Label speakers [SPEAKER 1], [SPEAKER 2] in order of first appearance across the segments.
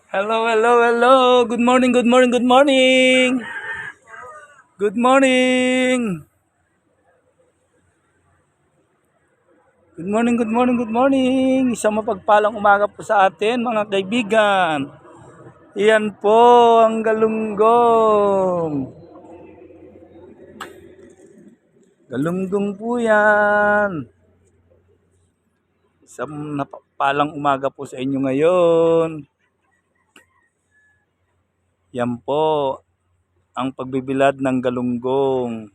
[SPEAKER 1] Hello, hello, hello. Good morning, good morning, good morning. Good morning. Good morning, good morning, good morning. Isang mapagpalang umaga po sa atin, mga kaibigan. Iyan po ang galunggong. Galunggong po yan. Isang napagpalang umaga po sa inyo ngayon. Yan po ang pagbibilad ng galunggong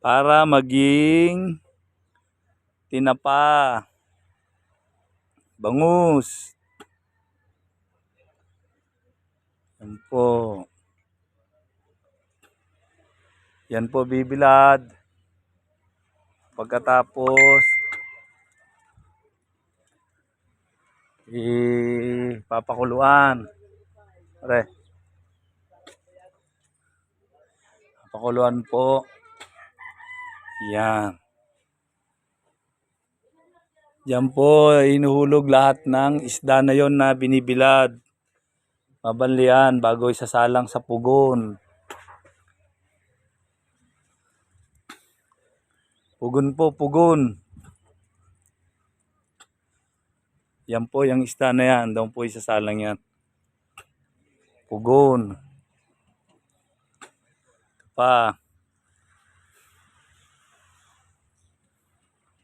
[SPEAKER 1] para maging tinapa, bangus. Yan po. Yan po bibilad. Pagkatapos papakuluan. Pare. Papakuluan po. Yan. Yan po inuhulog lahat ng isda na yon na binibilad. Mabanlian bago isasalang sa pugon. Pugon po, pugon. Yan po yung isda na yan. Doon po isasalang yan. Pugon. Ito pa.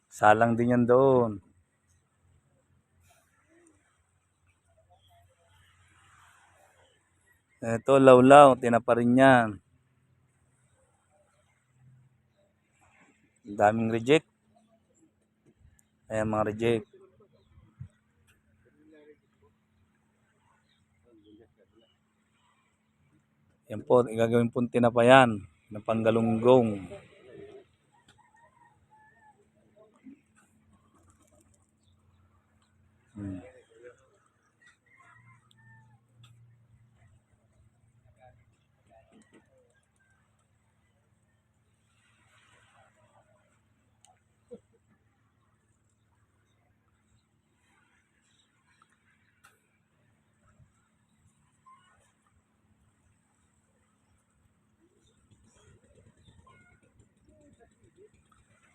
[SPEAKER 1] Salang din yan doon. Ito, lawlaw. Tinapa rin yan. Daming reject. Ayan mga reject. Yan po, gagawin po tinapa yan. Ng panggalunggong.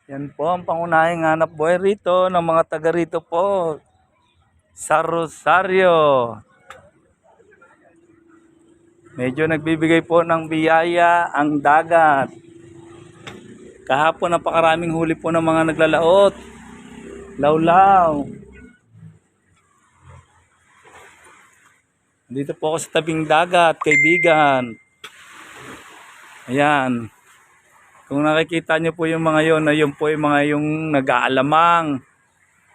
[SPEAKER 1] Yan po ang pangunahing hanap buhay rito ng mga taga rito po sa Rosario. Medyo nagbibigay po ng biyaya ang dagat. Kahapon napakaraming huli po ng mga naglalaot. Lawlaw. Dito po ako sa tabing dagat, kaibigan. Ayan. Kung nakikita nyo po yung mga yon, ayun po yung mga yung nag-aalamang.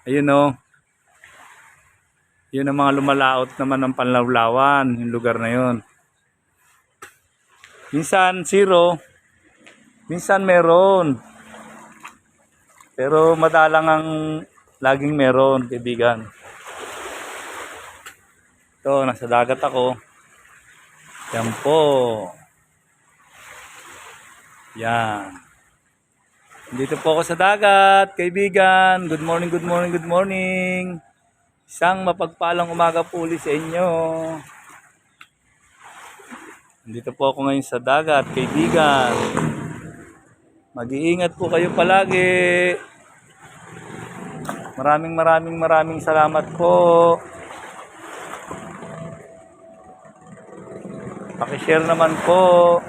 [SPEAKER 1] Ayun o. Yun ang mga lumalaot naman ng panlawlawan, yung lugar na yun. Minsan zero, minsan meron. Pero madalang ang laging meron, kaibigan. Ito, nasa dagat ako. Yan po. Yan. Dito po ako sa dagat, kaibigan. Good morning, good morning, good morning. Isang mapagpalang umaga po ulit sa inyo. Dito po ako ngayon sa dagat, kaibigan. Mag-iingat po kayo palagi. Maraming salamat po. Paki-share naman po.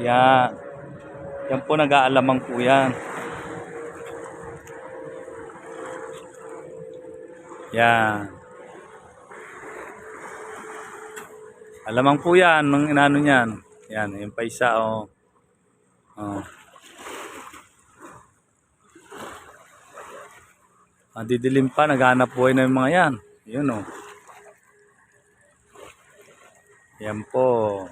[SPEAKER 1] Yan. Yan po nag-aalamang po yan. Yan. Alamang po yan, ng inano niyan. Yan, yung paisa o. Oh. Didilim pa, naghanap buhay na yung mga yan. Yun o. Yan po.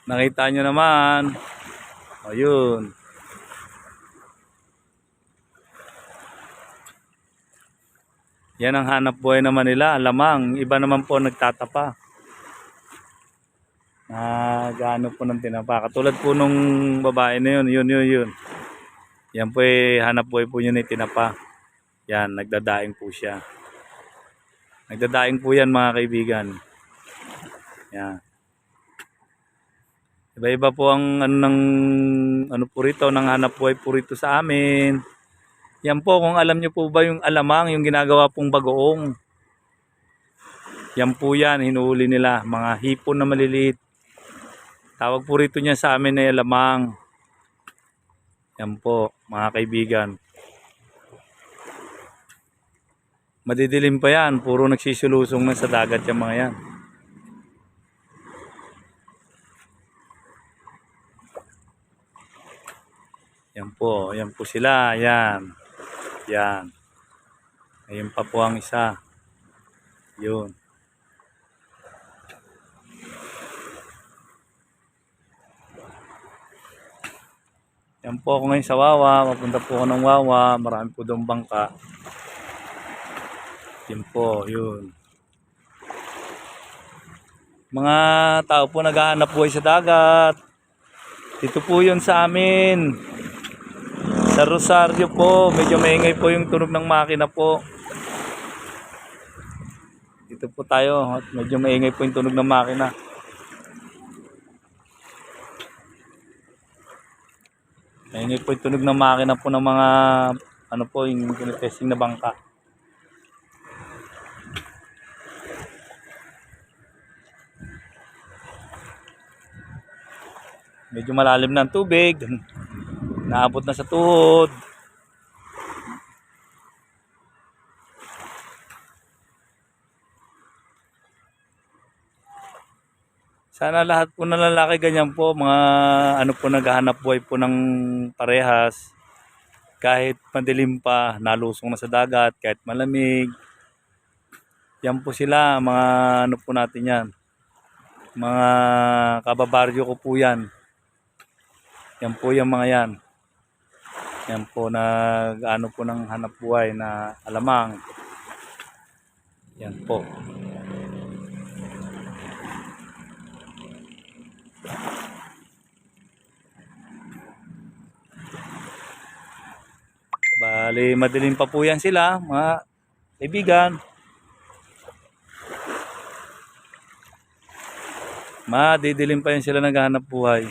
[SPEAKER 1] Nakita nyo naman. O yun. Yan ang hanap buhay naman nila, lamang. Iba naman po nagtatapa. Gaano po ng tinapa. Katulad po nung babae na yun. Yan po hanap buhay po yun ay tinapa. Yan, nagdadaing po siya. Nagdadaing po yan mga kaibigan. Yan. Iba-iba po ang ano po rito, ng hanap buhay po rito sa amin. Yan po, kung alam nyo po ba yung alamang, yung ginagawa pong bagoong. Yan po yan, hinuhuli nila, mga hipon na maliliit. Tawag po rito niya sa amin ay alamang. Yan po, mga kaibigan. Madidilim pa yan, puro nagsisilusong na sa dagat yung mga yan. Yan po sila, yan. Yan. Ayun pa po ang isa. Yun. Yan po ako ngayon sa Wawa. Mapunta po ako ng Wawa. Marami po doon bangka. Yan po, yun. Mga tao po naghahanap buhay sa dagat. Dito po yun sa amin. Sa Rosario po, medyo maingay po yung tunog ng makina po. Dito po tayo, medyo maingay po yung tunog ng makina. Maingay po yung tunog ng makina po ng mga ano po, yung tinetesting na bangka. Medyo malalim na ang tubig. Naabot na sa tuhod. Sana lahat po ng lalaki ganyan po, mga ano po naghahanap buhay po ng parehas. Kahit madilim pa, nalusong na sa dagat, kahit malamig. Yan po sila, mga ano po natin yan. Mga kababaryo ko po yan. Yan po yung mga yan. Yan po ano po ng hanap buhay na alamang. Yan po. Bali, madilim pa po yan sila, mga kaibigan. Madidilim pa yan sila naghahanap buhay.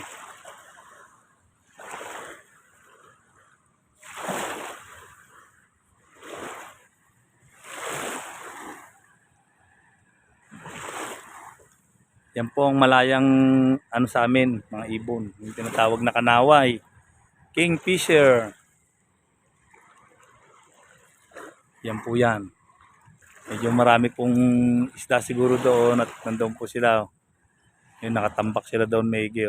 [SPEAKER 1] Yan po ang malayang ano sa amin, mga ibon. Yung tinatawag na kanaway. Kingfisher. Yan po yan. Medyo marami pong isda siguro doon at nandoon po sila. Yung nakatambak sila doon maigi.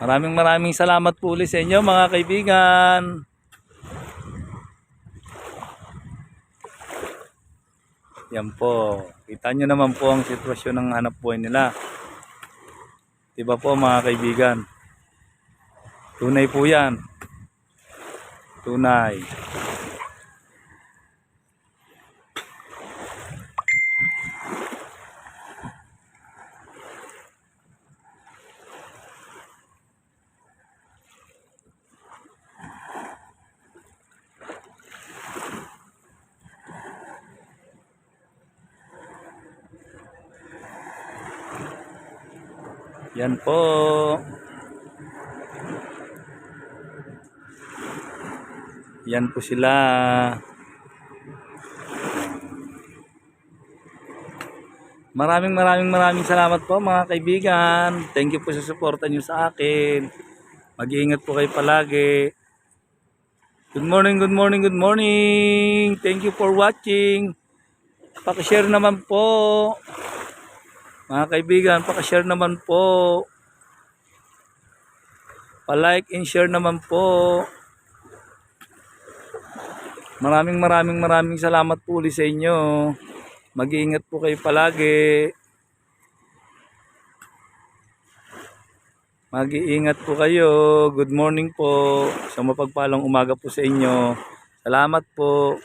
[SPEAKER 1] Maraming salamat po ulit sa inyo mga kaibigan. Yan po. Kita nyo naman po ang sitwasyon ng hanap buhay nila. Diba po mga kaibigan? Tunay po yan. Tunay. Yan po. Yan po sila. Maraming salamat po mga kaibigan. Thank you po sa suporta niyo sa akin. Mag-iingat po kayo palagi. Good morning. Thank you for watching. Paki-share naman po. Mga kaibigan, paki-share naman po. Pa-like and share naman po. Maraming salamat po ulit sa inyo. Mag-iingat po kayo palagi. Mag-iingat po kayo. Good morning po. Sa mapagpalang umaga po sa inyo. Salamat po.